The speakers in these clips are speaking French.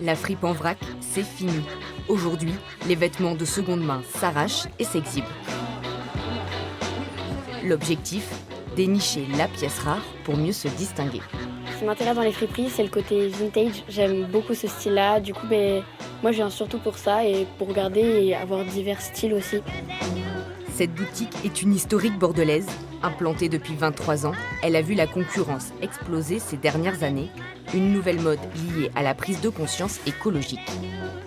La fripe en vrac, c'est fini. Aujourd'hui, les vêtements de seconde main s'arrachent et s'exhibent. L'objectif, dénicher la pièce rare pour mieux se distinguer. Ce qui m'intéresse dans les friperies, c'est le côté vintage. J'aime beaucoup ce style-là. Du coup, moi, je viens surtout pour ça et pour regarder et avoir divers styles aussi. Cette boutique est une historique bordelaise. Implantée depuis 23 ans, elle a vu la concurrence exploser ces dernières années. Une nouvelle mode liée à la prise de conscience écologique.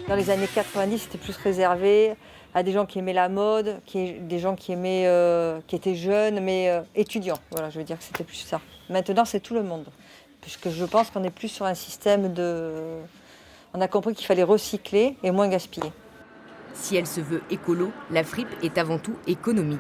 Dans les années 90, c'était plus réservé à des gens qui aimaient la mode, des gens qui étaient jeunes, mais étudiants. Voilà, je veux dire que c'était plus ça. Maintenant, c'est tout le monde. Puisque je pense qu'on est plus sur un système de... On a compris qu'il fallait recycler et moins gaspiller. Si elle se veut écolo, la fripe est avant tout économique.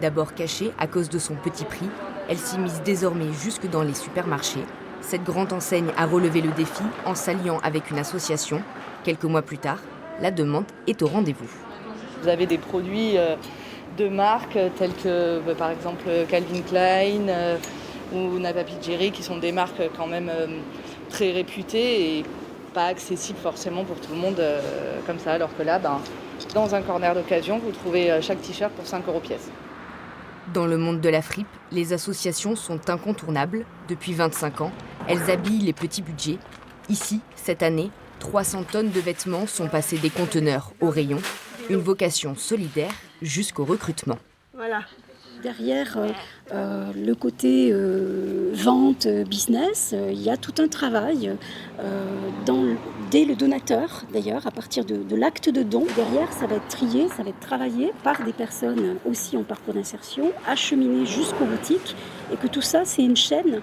D'abord cachée à cause de son petit prix, elle s'immisce désormais jusque dans les supermarchés. Cette grande enseigne a relevé le défi en s'alliant avec une association. Quelques mois plus tard, la demande est au rendez-vous. Vous avez des produits de marque tels que par exemple Calvin Klein ou Napa Jerry qui sont des marques quand même très réputées et pas accessibles forcément pour tout le monde comme ça. Alors que là, dans un corner d'occasion, vous trouvez chaque t-shirt pour 5 € pièce. Dans le monde de la fripe, les associations sont incontournables. Depuis 25 ans, elles habillent les petits budgets. Ici, cette année, 300 tonnes de vêtements sont passées des conteneurs au rayon. Une vocation solidaire jusqu'au recrutement. Voilà. Derrière le côté vente, business, il y a tout un travail dès le donateur, d'ailleurs, à partir de l'acte de don. Derrière, ça va être trié, ça va être travaillé par des personnes aussi en parcours d'insertion, acheminé jusqu'aux boutiques, et que tout ça, c'est une chaîne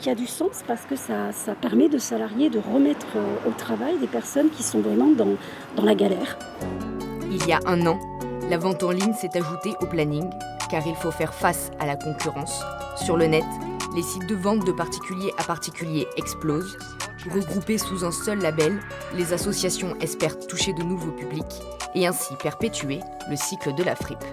qui a du sens parce que ça permet de salariés de remettre au travail des personnes qui sont vraiment dans la galère. Il y a un an, la vente en ligne s'est ajoutée au planning, car il faut faire face à la concurrence. Sur le net, les sites de vente de particulier à particulier explosent. Regroupées sous un seul label, les associations espèrent toucher de nouveaux publics et ainsi perpétuer le cycle de la fripe.